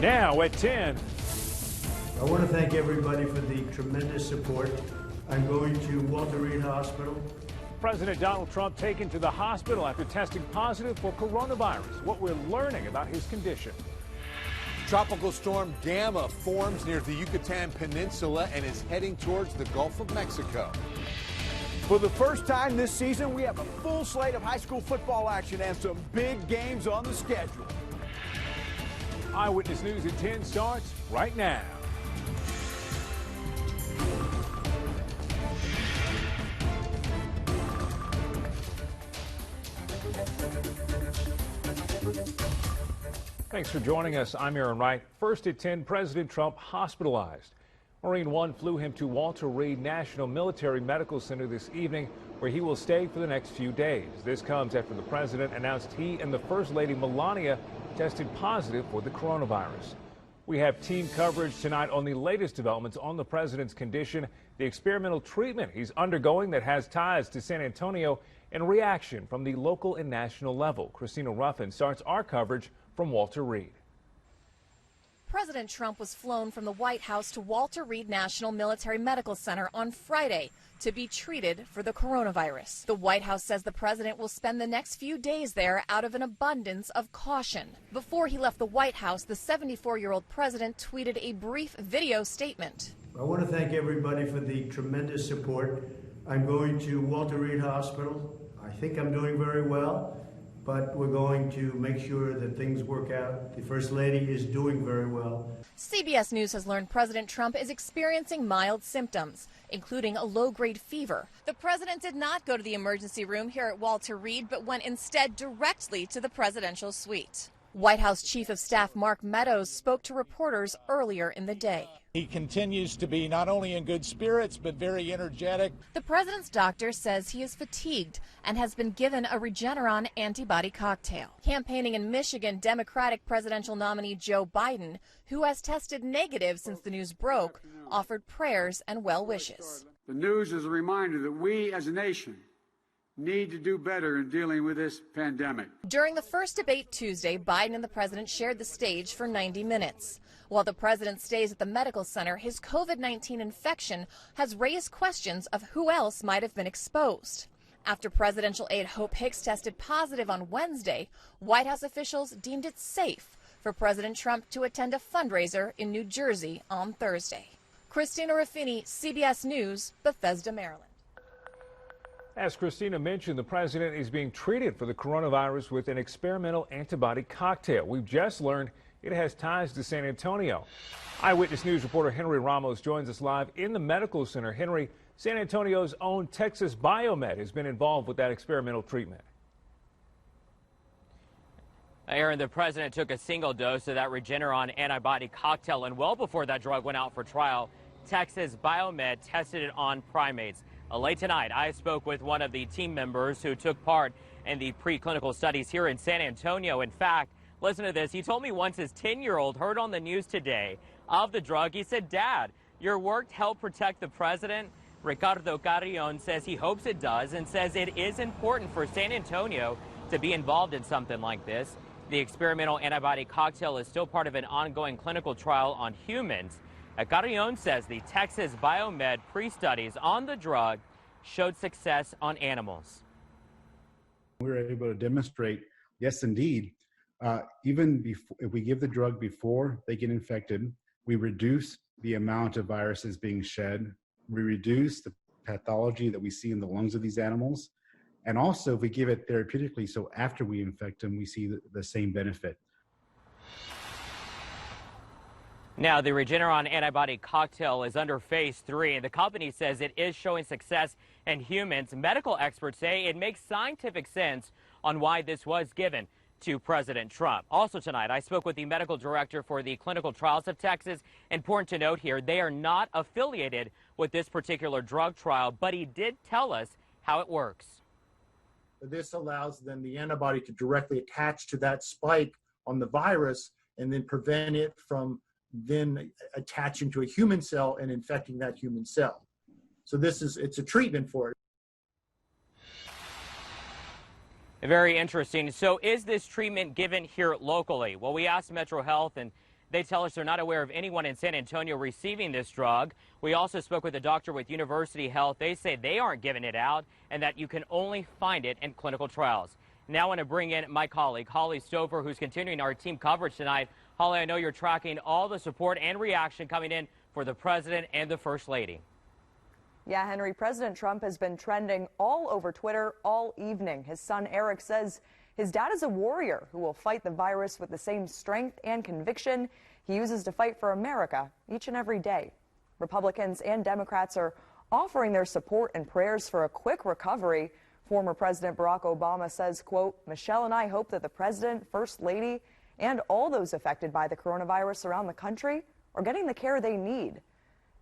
Now at 10. I want to thank everybody for the tremendous support. I'm going to Walter Reed Hospital. President Donald Trump taken to the hospital after testing positive for coronavirus. What we're learning about his condition. Tropical storm Gamma forms near the Yucatan Peninsula and is heading towards the Gulf of Mexico. For the first time this season, we have a full slate of high school football action and some big games on the schedule. Eyewitness News at 10 starts right now. Thanks for joining us. I'm Aaron Wright. First at 10, President Trump hospitalized. Marine One flew him to Walter Reed National Military Medical Center this evening, where he will stay for the next few days. This comes after the president announced he and the First Lady Melania tested positive for the coronavirus. We have team coverage tonight on the latest developments on the president's condition, the experimental treatment he's undergoing that has ties to San Antonio, and reaction from the local and national level. Christina Ruffin starts our coverage from Walter Reed. President Trump was flown from the White House to Walter Reed National Military Medical Center on Friday to be treated for the coronavirus. The White House says the president will spend the next few days there out of an abundance of caution. Before he left the White House, the 74-year-old president tweeted a brief video statement. I want to thank everybody for the tremendous support. I'm going to Walter Reed Hospital. I think I'm doing very well, but we're going to make sure that things work out. The First Lady is doing very well. CBS News has learned President Trump is experiencing mild symptoms, including a low-grade fever. The president did not go to the emergency room here at Walter Reed, but went instead directly to the presidential suite. White House Chief of Staff Mark Meadows spoke to reporters earlier in the day. He continues to be not only in good spirits, but very energetic. The president's doctor says he is fatigued and has been given a Regeneron antibody cocktail. Campaigning in Michigan, Democratic presidential nominee Joe Biden, who has tested negative since the news broke, offered prayers and well wishes. The news is a reminder that we as a nation need to do better in dealing with this pandemic. During the first debate Tuesday, Biden and the president shared the stage for 90 minutes. While the president stays at the medical center, his COVID-19 infection has raised questions of who else might have been exposed. After presidential aide Hope Hicks tested positive on Wednesday, White House officials deemed it safe for President Trump to attend a fundraiser in New Jersey on Thursday. Christina Ruffini, CBS News, Bethesda, Maryland. As Christina mentioned, the president is being treated for the coronavirus with an experimental antibody cocktail. We've just learned it has ties to San Antonio. Eyewitness News reporter Henry Ramos joins us live in the medical center. Henry, San Antonio's own Texas Biomed has been involved with that experimental treatment. Aaron, the president took a single dose of that Regeneron antibody cocktail, and well before that drug went out for trial, Texas Biomed tested it on primates. Late tonight, I spoke with one of the team members who took part in the preclinical studies here in San Antonio. In fact, listen to this. He told me once his 10-year-old heard on the news today of the drug. He said, "Dad, your work helped protect the president." Ricardo Carrion says he hopes it does and says it is important for San Antonio to be involved in something like this. The experimental antibody cocktail is still part of an ongoing clinical trial on humans. Carrion says the Texas Biomed pre-studies on the drug showed success on animals. We were able to demonstrate, yes, indeed, even before, if we give the drug before they get infected, we reduce the amount of viruses being shed. We reduce the pathology that we see in the lungs of these animals. And also, if we give it therapeutically, so after we infect them, we see the same benefit. Now, the Regeneron antibody cocktail is under phase 3, and the company says it is showing success in humans. Medical experts say it makes scientific sense on why this was given to President Trump. Also tonight, I spoke with the medical director for the clinical trials of Texas. Important to note here, they are not affiliated with this particular drug trial, but he did tell us how it works. This allows then the antibody to directly attach to that spike on the virus and then prevent it from then attaching to a human cell and infecting that human cell. So it's a treatment for it. Very interesting. So is this treatment given here locally? Well, we asked Metro Health, and They tell us they're not aware of anyone in San Antonio receiving this drug. We also spoke with a doctor with University Health. They say they aren't giving it out and that you can only find it in clinical trials. Now I want to bring in my colleague, Holly Stouffer, who's continuing our team coverage tonight. Holly, I know you're tracking all the support and reaction coming in for the president and the first lady. Yeah, Henry, President Trump has been trending all over Twitter all evening. His son Eric says his dad is a warrior who will fight the virus with the same strength and conviction he uses to fight for America each and every day. Republicans and Democrats are offering their support and prayers for a quick recovery. Former President Barack Obama says, quote, "Michelle and I hope that the president, first lady, and all those affected by the coronavirus around the country are getting the care they need."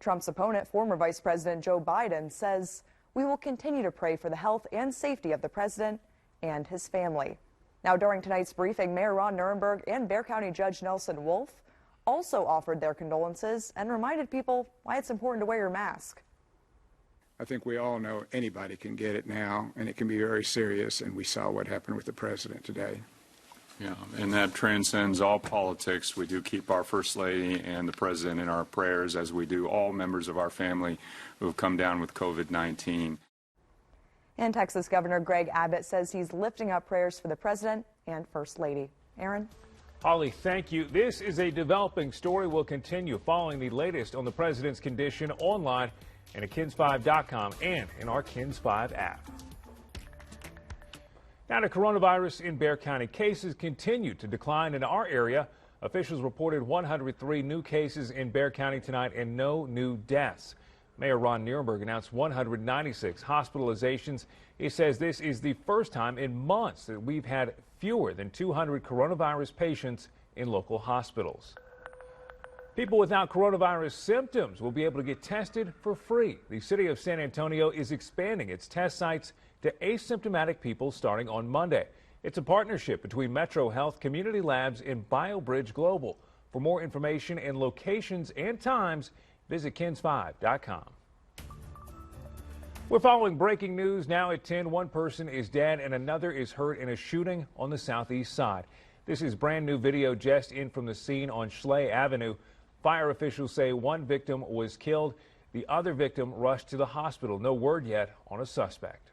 Trump's opponent, former Vice President Joe Biden, says, "We will continue to pray for the health and safety of the president and his family." Now, during tonight's briefing, Mayor Ron Nirenberg and Bexar County Judge Nelson Wolff also offered their condolences and reminded people why it's important to wear your mask. I think we all know anybody can get it now, and it can be very serious, and we saw what happened with the president today. Yeah, and that transcends all politics. We do keep our First Lady and the President in our prayers, as we do all members of our family who have come down with COVID-19. And Texas Governor Greg Abbott says he's lifting up prayers for the President and First Lady. Aaron? Holly, thank you. This is a developing story. We'll continue following the latest on the President's condition online and at KENS5.com and in our KENS5 app. Now to coronavirus in Bexar County. Cases continue to decline in our area. Officials reported 103 new cases in Bexar County tonight and no new deaths. Mayor Ron Nirenberg announced 196 hospitalizations. He says this is the first time in months that we've had fewer than 200 coronavirus patients in local hospitals. People without coronavirus symptoms will be able to get tested for free. The city of San Antonio is expanding its test sites to asymptomatic people starting on Monday. It's a partnership between Metro Health, Community Labs, and BioBridge Global. For more information and locations and times, visit KENS5.com. We're following breaking news now at 10. One person is dead and another is hurt in a shooting on the southeast side. This is brand new video just in from the scene on Schley Avenue. Fire officials say one victim was killed. The other victim rushed to the hospital. No word yet on a suspect.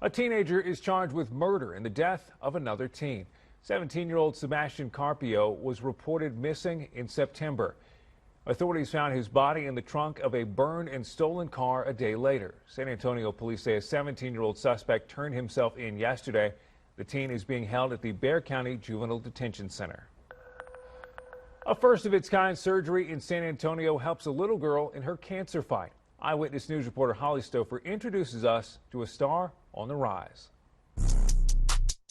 A teenager is charged with murder in the death of another teen. 17-year-old Sebastian Carpio was reported missing in September. Authorities found his body in the trunk of a burned and stolen car a day later. San Antonio police say a 17-year-old suspect turned himself in yesterday. The teen is being held at the Bexar County Juvenile Detention Center. A first-of-its-kind surgery in San Antonio helps a little girl in her cancer fight. Eyewitness News reporter Holly Stouffer introduces us to a star on the rise.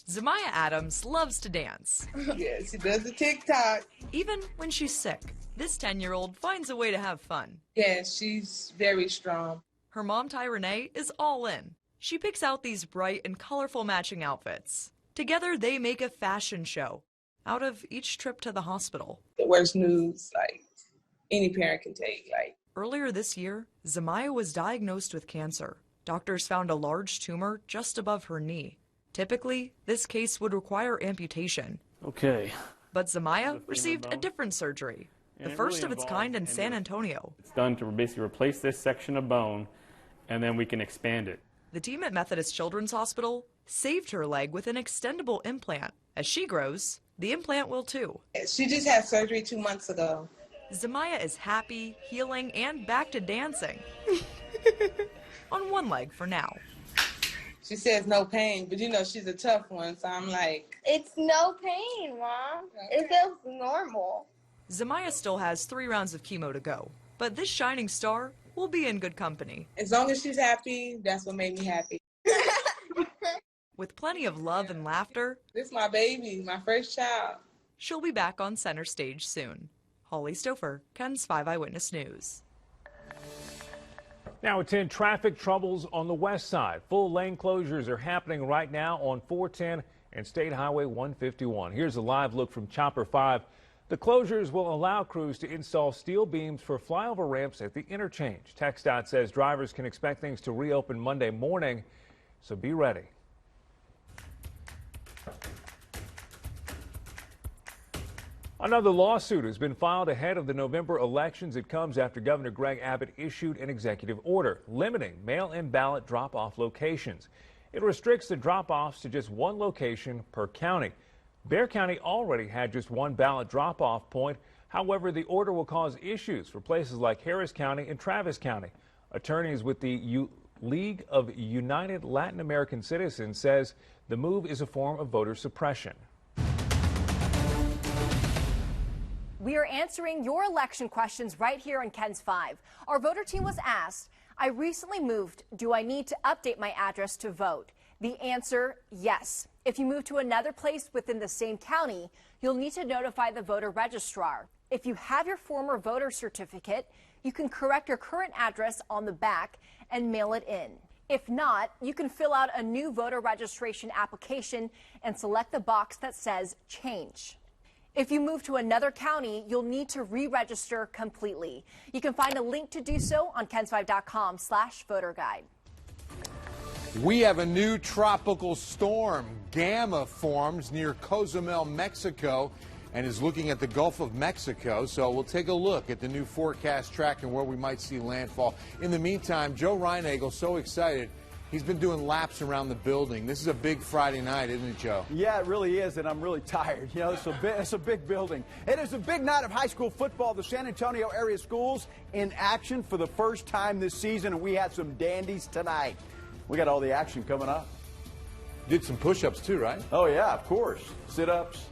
Zamaya Adams loves to dance. Yeah, she does the TikTok. Even when she's sick, this 10-year-old finds a way to have fun. Yeah, she's very strong. Her mom, Ty Renee, is all in. She picks out these bright and colorful matching outfits. Together, they make a fashion show out of each trip to the hospital. The worst news, like, any parent can take, like. Earlier this year, Zamaya was diagnosed with cancer. Doctors found a large tumor just above her knee. Typically, this case would require amputation. Okay. But Zamaya received a different surgery, the first of its kind in San Antonio. It's done to basically replace this section of bone, and then we can expand it. The team at Methodist Children's Hospital saved her leg with an extendable implant. As she grows, the implant will too. She just had surgery 2 months ago. Zamaya is happy, healing, and back to dancing. On one leg for now. She says no pain, but you know she's a tough one, so I'm like... It's no pain, Mom. Okay. It feels normal. Zamaya still has 3 rounds of chemo to go, but this shining star will be in good company. As long as she's happy, that's what made me happy. With plenty of love and laughter... This is my baby, my first child. She'll be back on center stage soon. Holly Stouffer, KENS 5 Eyewitness News. Now at 10, traffic troubles on the west side. Full lane closures are happening right now on 410 and State Highway 151. Here's a live look from Chopper 5. The closures will allow crews to install steel beams for flyover ramps at the interchange. TxDOT says drivers can expect things to reopen Monday morning, so be ready. Another lawsuit has been filed ahead of the November elections. It comes after Governor Greg Abbott issued an executive order limiting mail-in ballot drop-off locations. It restricts the drop-offs to just one location per county. Bexar County already had just one ballot drop-off point. However, the order will cause issues for places like Harris County and Travis County. Attorneys with the League of United Latin American Citizens says the move is a form of voter suppression. We are answering your election questions right here on KENS 5. Our voter team was asked, I recently moved. Do I need to update my address to vote? The answer, yes. If you move to another place within the same county, you'll need to notify the voter registrar. If you have your former voter certificate, you can correct your current address on the back and mail it in. If not, you can fill out a new voter registration application and select the box that says change. If you move to another county, you'll need to re-register completely. You can find a link to do so on kens5.com/voter guide. We have a new tropical storm. Gamma forms near Cozumel, Mexico, and is looking at the Gulf of Mexico. So we'll take a look at the new forecast track and where we might see landfall. In the meantime, Joe Reinagle, so excited. He's been doing laps around the building. This is a big Friday night, isn't it, Joe? Yeah, it really is, and I'm really tired. You know, it's a big building. It is a big night of high school football. The San Antonio area schools in action for the first time this season, and we had some dandies tonight. We got all the action coming up. Did some push-ups too, right? Oh, yeah, of course. Sit-ups,